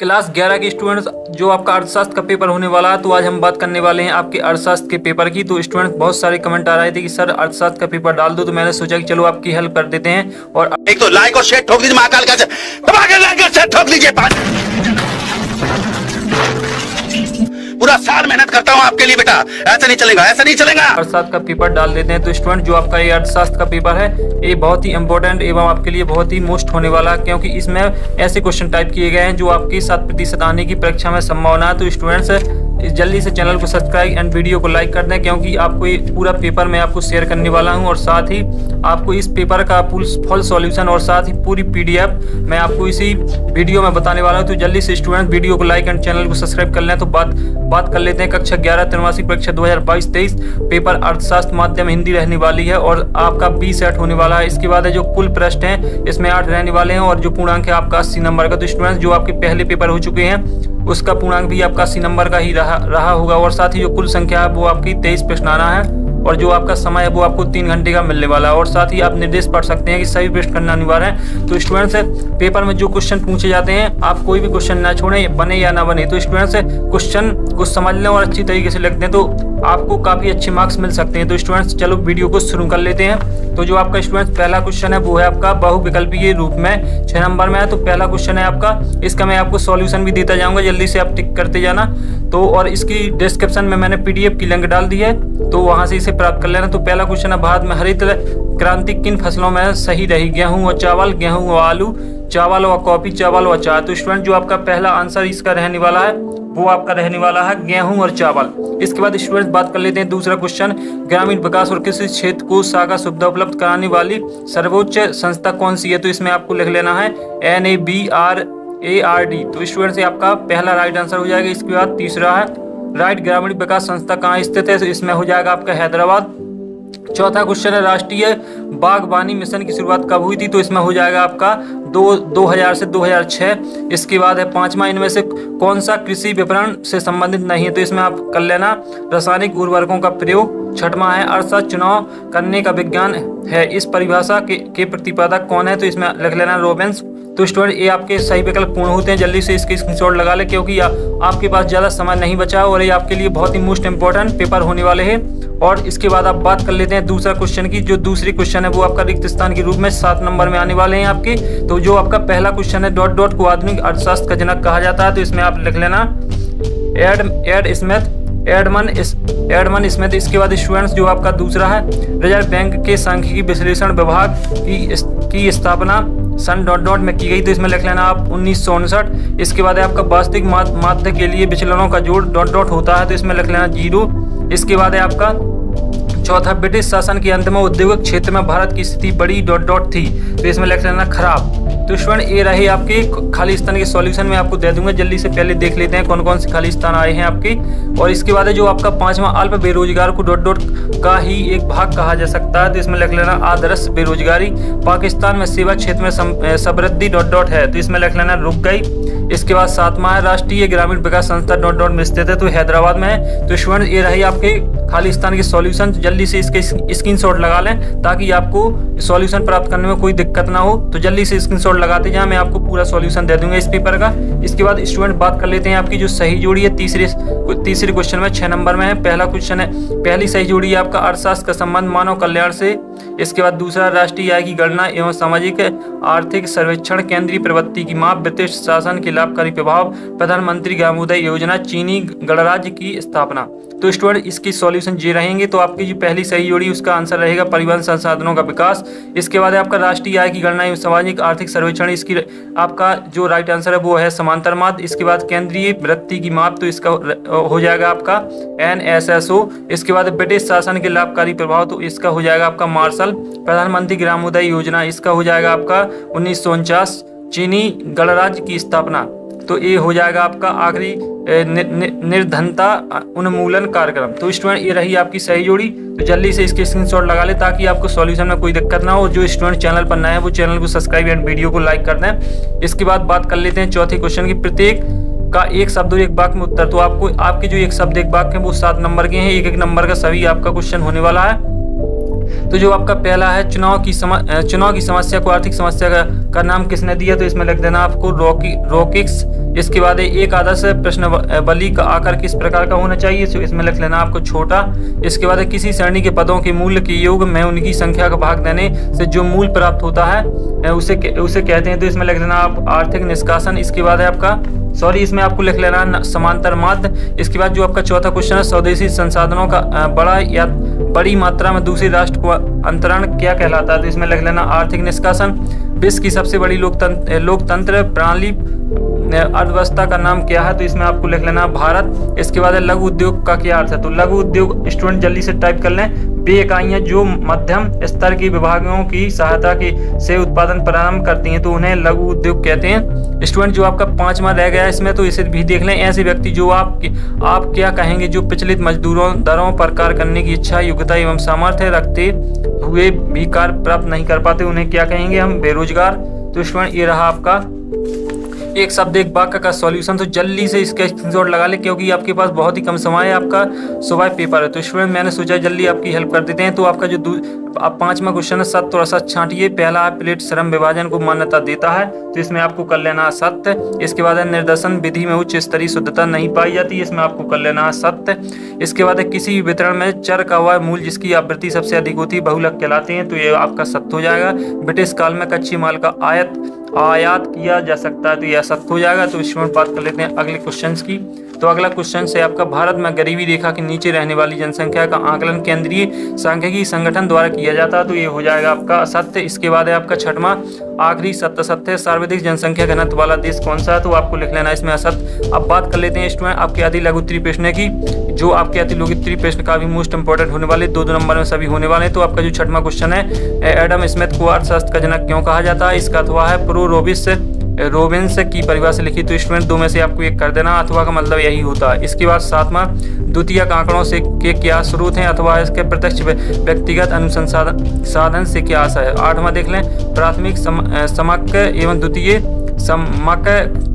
Class 11 के students, जो आपका अर्थशास्त्र का पेपर होने वाला है, तो आज हम बात करने वाले हैं आपके अर्थशास्त्र के पेपर की। तो स्टूडेंट्स बहुत सारे कमेंट आ रहे थे कि सर अर्थशास्त्र का पेपर डाल दो, तो मैंने सोचा कि चलो आपकी हेल्प कर देते हैं। और एक तो लाइक और शेयर ठोक दीजिए, महाकाल का दबा के लाइक और शेयर ठोक दीजिए। पूरा साल मेहनत करता हूँ आपके लिए बेटा, ऐसा नहीं चलेगा, ऐसा नहीं चलेगा। अर्थशास्त्र का पेपर डाल देते हैं। तो स्टूडेंट जो आपका ये अर्थशास्त्र का पेपर है, ये बहुत ही इंपॉर्टेंट एवं आपके लिए बहुत ही मोस्ट होने वाला है, क्योंकि इसमें ऐसे क्वेश्चन टाइप किए गए हैं जो आपकी 7% आने की परीक्षा में संभावना है। तो स्टूडेंट्स जल्दी से चैनल को सब्सक्राइब एंड वीडियो को लाइक कर दें, क्योंकि आपको ये पूरा पेपर मैं आपको शेयर करने वाला हूं, और साथ ही आपको इस पेपर का फुल सॉल्यूशन और साथ ही पूरी PDF मैं आपको इसी वीडियो में बताने वाला हूं। तो जल्दी से स्टूडेंट वीडियो को लाइक एंड चैनल को सब्सक्राइब कर लें। तो बात कर लेते हैं कक्षा 11 त्रैमासिक परीक्षा 2022-23 पेपर अर्थशास्त्र माध्यम हिंदी रहने वाली है, और आपका 20 सेट होने वाला है। इसके बाद है जो कुल प्रश्न है इसमें 8 रहने वाले हैं, और जो पूर्णांक है आपका 80 नंबर का। तो स्टूडेंट जो आपके पहले पेपर हो चुके हैं उसका पूर्णांक भी आपका 80 नंबर का ही रहा होगा, और साथ ही जो कुल संख्या है वो आपकी 23 प्रश्न आना है, और जो आपका समय है वो आपको 3 घंटे का मिलने वाला है। और साथ ही आप निर्देश पढ़ सकते हैं कि सभी प्रश्न करना अनिवार्य है। तो स्टूडेंट्स पेपर में जो क्वेश्चन पूछे जाते हैं आप कोई भी क्वेश्चन ना छोड़ें, बने या ना बने। तो स्टूडेंट्स क्वेश्चन को समझ लें और अच्छी तरीके से लिख दें, तो आपको काफी अच्छे मार्क्स मिल सकते हैं। तो स्टूडेंट्स चलो वीडियो को शुरू कर लेते हैं। तो जो आपका स्टूडेंट्स पहला क्वेश्चन है वो है आपका बहुविकल्पीय रूप में 6 नंबर में है। तो पहला क्वेश्चन है आपका, इसका मैं आपको सॉल्यूशन भी देता जाऊंगा, जल्दी से आप टिक करते जाना। तो और इसकी डिस्क्रिप्शन में मैंने PDF की लिंक डाल दी है, तो वहां से इसे प्राप्त कर लेना। तो पहला क्वेश्चन है, भारत में हरित क्रांति किन फसलों में सही रही? गेहूं और चावल, गेहूं और आलू, चावल और कॉफी, चावल और चाय। तो स्टूडेंट जो आपका पहला आंसर इसका रहने वाला है वो आपका रहने वाला है गेहूं और चावल। इसके बाद स्टूडेंट बात कर लेते हैं दूसरा क्वेश्चन, ग्रामीण विकास और कृषि क्षेत्र को सागा सुविधा उपलब्ध कराने वाली सर्वोच्च संस्था कौन सी है? तो इसमें आपको लिख लेना है NABRARD। तो स्टूडेंट से आपका पहला राइट आंसर हो जाएगा। इसके बाद तीसरा है, राइट ग्रामीण विकास संस्था कहाँ स्थित है? तो इसमें हो जाएगा आपका हैदराबाद। चौथा क्वेश्चन है, राष्ट्रीय बागवानी मिशन की शुरुआत कब हुई थी? तो इसमें हो जाएगा आपका 2000 से 2006। इसके बाद है पांचवा, इनमें से कौन सा कृषि विपणन से संबंधित नहीं है? तो इसमें आप कर लेना रासायनिक उर्वरकों का प्रयोग। छठवां है, अर्थशास्त्र चुनाव करने का विज्ञान है, इस परिभाषा के प्रतिपादक कौन है? तो इसमें लिख लेना रॉबिन्स। तो स्टूडेंट ये आपके सही विकल्प पूर्ण होते हैं, जल्दी से इसके स्क्रीनशॉट लगा ले, क्योंकि आपके पास ज़्यादा समय नहीं बचा और ये आपके लिए बहुत ही मोस्ट इंपॉर्टेंट पेपर होने वाले हैं। और इसके बाद आप बात कर लेते हैं दूसरा क्वेश्चन की। जो दूसरी क्वेश्चन है वो आपका रिक्त स्थान के रूप में 7 नंबर में आने वाले हैं आपके। तो जो आपका पहला क्वेश्चन है, डॉट डॉट को आधुनिक अर्थशास्त्र का जनक कहा जाता है? तो इसमें आप लिख लेना एडमन स्मिथ। इसके बाद स्टूडेंट्स जो आपका दूसरा है, रिजर्व बैंक के सांख्यिकी विश्लेषण विभाग की स्थापना सन डॉट डॉट में की गई? तो इसमें लिख लेना आप 1959। इसके बाद है आपका वास्तविक माध्य के लिए विचलनों का जोड़ डॉट डॉट होता है? तो इसमें लिख लेना 0। इसके बाद है आपका चौथा, ब्रिटिश शासन के अंत में औद्योगिक क्षेत्र में भारत की स्थिति बड़ी डॉट डॉट थी? तो इसमें लिख लेना खराब। तो स्टूडेंट ये रहे आपके खाली स्थान के सॉल्यूशन में आपको दे दूंगा, जल्दी से पहले देख लेते हैं कौन कौन से खाली स्थान आए हैं आपके। और इसके बाद है जो आपका पांचवा, अल्प बेरोजगार को डॉट डॉट का ही एक भाग कहा जा सकता है? तो इसमें लिख लेना आदर्श बेरोजगारी। पाकिस्तान में सेवा क्षेत्र में समृद्धि डॉट डॉट है? तो इसमें लिख लेना रुक गई। इसके बाद सातवां है, राष्ट्रीय ग्रामीण विकास संस्था डॉट डॉट में स्थित है? तो हैदराबाद में है। तो स्टूडेंट ये रही आपके खाली स्थान के सॉल्यूशन, जल्दी से इसके स्क्रीनशॉट लगा लें ताकि आपको सॉल्यूशन प्राप्त करने में कोई दिक्कत ना हो। तो जल्दी से स्क्रीनशॉट लगाते जाएं, मैं आपको पूरा सॉल्यूशन दे दूंगा इस पेपर का। इसके बाद स्टूडेंट बात कर लेते हैं आपकी जो सही जोड़ी है तीसरे क्वेश्चन में 6 नंबर में है। पहला क्वेश्चन है, पहली सही जोड़ी है आपका अर्थशास्त्र का संबंध मानव कल्याण से। इसके बाद दूसरा, राष्ट्रीय आय की गणना एवं सामाजिक आर्थिक सर्वेक्षण, केंद्रीय प्रवृत्ति की माप, ब्रिटिश शासन के लाभकारी प्रभाव, प्रधानमंत्री ग्रामोदय योजना, चीनी गणराज्य की स्थापना। तो स्टूडेंट इसकी सॉल्यूशन ये रहेंगे। तो आपकी जो पहली सही जोड़ी उसका आंसर रहेगा परिवहन संसाधनों का विकास। इसके बाद आपका राष्ट्रीय आय की गणना एवं सामाजिक आर्थिक सर्वेक्षण, इसकी आपका जो राइट आंसर है वो है समांतर माध्य। इसके बाद केंद्रीय वृत्ति की माप, तो इसका हो जाएगा आपका NSSO। इसके बाद ब्रिटिश शासन के लाभकारी प्रभाव, तो इसका हो जाएगा आपका मार्शल। प्रधानमंत्री ग्रामोदय योजना, इसका हो जाएगा आपका 1949। चीनी गणराज्य की स्थापना, तो ये हो जाएगा आपका आखिरी निर्धनता उन्मूलन कार्यक्रम। तो स्टूडेंट ये रही आपकी सही जोड़ी। तो जल्दी से इसके स्क्रीनशॉट लगा ले ताकि आपको सॉल्यूशन में कोई दिक्कत ना हो। जो स्टूडेंट चैनल पर नए हैं वो चैनल को सब्सक्राइब एंड वीडियो को लाइक कर दें। इसके बाद बात कर लेते हैं चौथे क्वेश्चन की, प्रत्येक का एक शब्द और एक वाक्य में उत्तर। तो आपको आपके जो एक शब्द एक वाक्य है वो 7 नंबर के हैं, एक नंबर का सभी आपका क्वेश्चन होने वाला है। तो जो आपका पहला है, चुनाव की समस्या को आर्थिक समस्या का नाम किसने दिया? तो इसमें लिख देना आपको रॉकिक्स इसके बाद एक आदर्श प्रश्नावली का आकार किस प्रकार का होना चाहिए, तो इसमें लिख लेना आपको छोटा। इसके बाद किसी श्रेणी के पदों के मूल्य के योग में उनकी संख्या का भाग देने से जो मूल्य प्राप्त होता है उसे कहते हैं, तो इसमें लिख लेना आप आर्थिक निष्कासन। इसके बाद है आपका इसमें आपको लिख लेना समांतर माध्य। इसके बाद जो आपका चौथा क्वेश्चन है, स्वदेशी संसाधनों का बड़ा या बड़ी मात्रा में दूसरे राष्ट्र को अंतरण क्या कहलाता है, तो इसमें लिख लेना आर्थिक निष्कासन। विश्व की सबसे बड़ी लोकतंत्र प्रणाली अर्थव्यवस्था का नाम क्या है, तो इसमें आपको लिख लेना भारत। इसके बाद लघु उद्योग का क्या अर्थ है, तो लघु उद्योग स्टूडेंट जल्दी से टाइप कर लें, वे इकाइयां जो मध्यम स्तर की विभागों की सहायता से उत्पादन प्रारंभ करती हैं, तो उन्हें लघु उद्योग कहते हैं। स्टूडेंट जो आपका 5वां रह गया इसमें, तो इसे भी देख लें। ऐसे व्यक्ति जो आप क्या कहेंगे जो पिछलित मजदूरों दरों पर कार्य करने की इच्छा, योग्यता एवं सामर्थ्य रखते हुए भी कार्य प्राप्त नहीं कर पाते, उन्हें क्या कहेंगे हम, बेरोजगार। तो स्टूडेंट ये रहा आपका एक शब्द एक वाक्य का सॉल्यूशन। तो जल्दी से इसका स्क्रीनशॉट लगा ले क्योंकि आपके पास बहुत ही कम समय है, आपका सुबह पेपर है। तो स्टूडेंट मैंने सोचा जल्दी आपकी हेल्प कर देते हैं। तो आपका जो अब 5वां क्वेश्चन है, सत्य और असत्य छांटिए। पहला है प्लेट श्रम विभाजन को मान्यता देता है, तो इसमें आपको कर लेना सत्य। इसके बाद है निर्देशन विधि में उच्च स्तरीय शुद्धता नहीं पाई जाती, इसमें आपको कर लेना सत्य। इसके बाद है किसी वितरण में चर का वह मूल्य जिसकी आवृत्ति सबसे अधिक होती है बहुलक कहलाते हैं, तो ये आपका सत्य हो जाएगा। ब्रिटिश काल में कच्चे माल का आयात किया जा सकता है, तो यह सत्य हो जाएगा। तो इसमें बात कर लेते हैं अगले क्वेश्चन की। तो अगला क्वेश्चन है आपका, भारत में गरीबी रेखा के नीचे रहने वाली जनसंख्या का आकलन केंद्रीय सांख्यिकी संगठन द्वारा किया जाता है, तो ये हो जाएगा आपका असत्य। इसके बाद है आपका 6वां आखिरी सत्य, सर्वाधिक जनसंख्या घनत्व वाला देश कौन सा है, तो आपको लिख लेना इसमें असत्य। अब बात कर लेते हैं स्टूडेंट आपके अति लघु उत्तरीय प्रश्न की, जो आपके अति लघु उत्तरीय प्रश्न का भी मोस्ट इंपोर्टेंट होने वाले, 2 नंबर में सभी होने वाले। तो आपका जो 6वां क्वेश्चन है, एडम स्मिथ को अर्थशास्त्र का जनक क्यों कहा जाता है, इसका अथवा है प्रो रोबिन्स की परिभाषा लिखी, तो स्टूडेंट 2 में से आपको एक कर देना, अथवा का मतलब यही होता है। इसके बाद 7वां द्वितीयक आंकड़ों से के क्या स्रोत हैं, अथवा इसके प्रत्यक्ष व्यक्तिगत अनुसंधान से क्या आशा है। 8वां देख लें, प्राथमिक समक एवं द्वितीय समक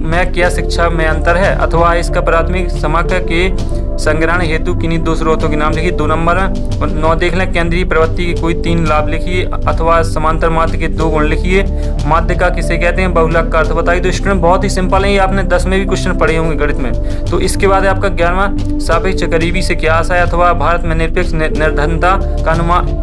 में क्या शिक्षा में अंतर है, अथवा इसका प्राथमिक समक के संग्रहण हेतु किन्हीं 2 स्रोतों के नाम लिखिए, 2 नंबर में। और 9 देख लें, केंद्रीय प्रवृत्ति के कोई 3 लाभ लिखिए, अथवा समांतर माध्य के 2 गुण लिखिए। माध्य का किसे कहते हैं, बहुलक का अर्थ बताइए। तो स्टूडेंट बहुत ही सिंपल है, ये आपने 10 में भी क्वेश्चन पढ़े होंगे गणित में। तो इसके बाद है आपका 11वां सापेक्ष गरीबी से क्या आशा है, अथवा भारत में निरपेक्ष निर्धनता का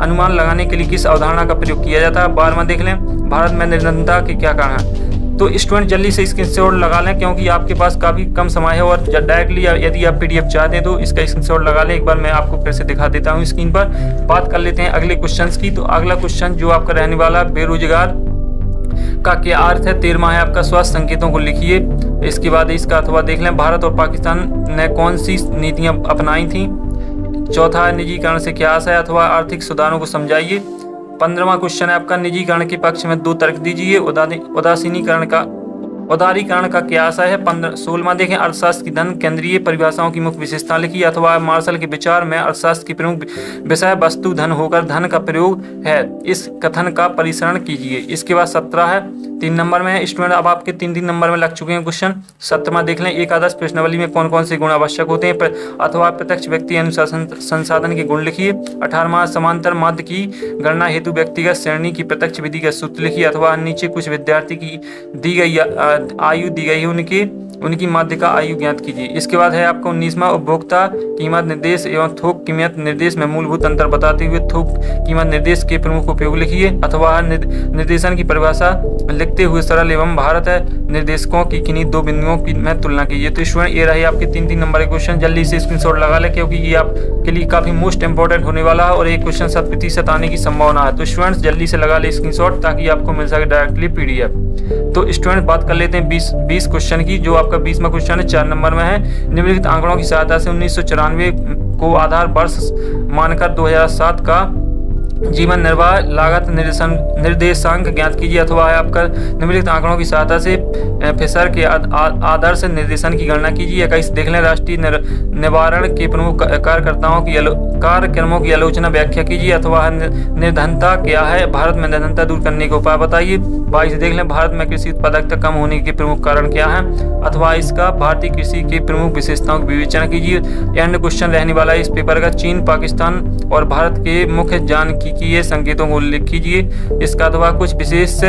अनुमान लगाने के लिए किस अवधारणा का प्रयोग किया जाता है। 12वां देख लें, भारत में निर्धनता के क्या कारण है। तो स्टूडेंट जल्दी से स्क्रीनशॉट लगा लें क्योंकि आपके पास काफ़ी कम समय है, और डायरेक्टली यदि आप PDF चाहते हैं तो इसका स्क्रीनशॉट लगा लें। एक बार मैं आपको फिर से दिखा देता हूं स्क्रीन पर। बात कर लेते हैं अगले क्वेश्चन की। तो अगला क्वेश्चन जो आपका रहने वाला, बेरोजगार का क्या अर्थ है। 13वां है आपका स्वास्थ्य संकेतों को लिखिए। इसके बाद इसका अथवा देख लें, भारत और पाकिस्तान ने कौन सी नीतियाँ अपनाई थी। चौथा है निजीकरण से क्या आशा है, अथवा आर्थिक सुधारों को समझाइए। 15वां क्वेश्चन है आपका, निजीकरण के पक्ष में 2 तर्क दीजिए। उदारीकरण का क्या आशय है। 16वां देखें, अर्थशास्त्र की धन केंद्रीय परिभाषाओं की मुख्य विशेषता लिखिए, अथवा मार्शल के विचार में अर्थशास्त्र की प्रमुख विषय वस्तु धन होकर धन का प्रयोग है, इस कथन का परिसरण कीजिए। इसके बाद 17 है, 3 नंबर में है। स्टूडेंट अब आपके 3 नंबर में लग चुके हैं क्वेश्चन। 17वां देख लें, एक आदर्श प्रश्नावली में कौन कौन से गुण आवश्यक होते हैं, अथवा प्रत्यक्ष व्यक्ति अनुशासन संसाधन के गुण लिखिए। 18वां समांतर माध्य की गणना हेतु व्यक्तिगत श्रेणी की प्रत्यक्ष विधि का सूत्र लिखिए, अथवा नीचे कुछ विद्यार्थी की दी गई आयु दी गई है, उनकी माध्य का आयु ज्ञात कीजिए। इसके बाद है आपका 19वां, उपभोक्ता कीमत निर्देश एवं थोक कीमत निर्देश में मूलभूत अंतर बताते हुए थोक कीमत निर्देश के प्रमुख उपयोग लिखिए, अथवा निर्देशन की परिभाषा लिखते हुए सरल एवं भारत निर्देशकों की किन्हीं 2 बिंदुओं की में तुलना कीजिए। तो स्टूडेंट ये रहे आपके 3 नंबर के क्वेश्चन। जल्दी से स्क्रीनशॉट लगा ले क्योंकि ये आपके लिए काफी मोस्ट इंपोर्टेंट होने वाला है और एक क्वेश्चन 100% आने की संभावना है। तो स्टूडेंट्स जल्दी से लगा ले स्क्रीनशॉट ताकि आपको मिल सके डायरेक्टली PDF। तो स्टूडेंट बात कर लेते हैं 20 क्वेश्चन की। जो आपका 20वां क्वेश्चन है 4 नंबर में है। निम्नलिखित आंकड़ों की सहायता से 1994 को आधार वर्ष मानकर 2007 का जीवन निर्वाह लागत निर्देशांक ज्ञात कीजिए, अथवा है आपका निम्नलिखित आंकड़ों की सहायता से फिशर के आदर्श निर्देशन की गणना कीजिए। 21 देख लें, राष्ट्रीय निवारण के प्रमुख कार्यक्रमों की आलोचना व्याख्या कीजिए, अथवा निर्धनता क्या है, भारत में निर्धनता दूर करने के उपाय बताइए। 22 देख लें, भारत में कृषि उत्पादकता कम होने के प्रमुख कारण क्या है, अथवा इसका भारतीय कृषि के प्रमुख विशेषताओं की विवेचना कीजिए। एंड क्वेश्चन रहने वाला है इस पेपर का, चीन, पाकिस्तान और भारत के मुख्य जानकी सांख्यिकीय संकेतों को उल्लेख कीजिए। इसका अथवा कुछ विशेष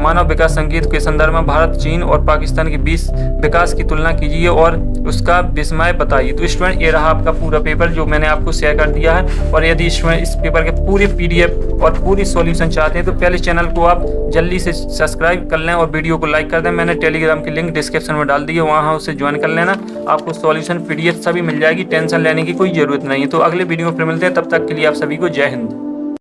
मानव विकास संकेत के संदर्भ में भारत, चीन और पाकिस्तान के बीच विकास की तुलना कीजिए और उसका विस्मय बताइए। तो स्टूडेंट ये रहा आपका पूरा पेपर जो मैंने आपको शेयर कर दिया है। और यदि स्टूडेंट इस पेपर के पूरे PDF और पूरी सॉल्यूशन चाहते हैं तो पहले चैनल को आप जल्दी से सब्सक्राइब कर लें और वीडियो को लाइक कर दें। मैंने टेलीग्राम की लिंक डिस्क्रिप्शन में डाल दी है, वहाँ उसे ज्वाइन कर लेना। आपको सॉल्यूशन PDF सभी मिल जाएगी, टेंशन लेने की कोई ज़रूरत नहीं है। तो अगले वीडियो में फिर मिलते हैं, तब तक के लिए आप सभी को जय हिंद।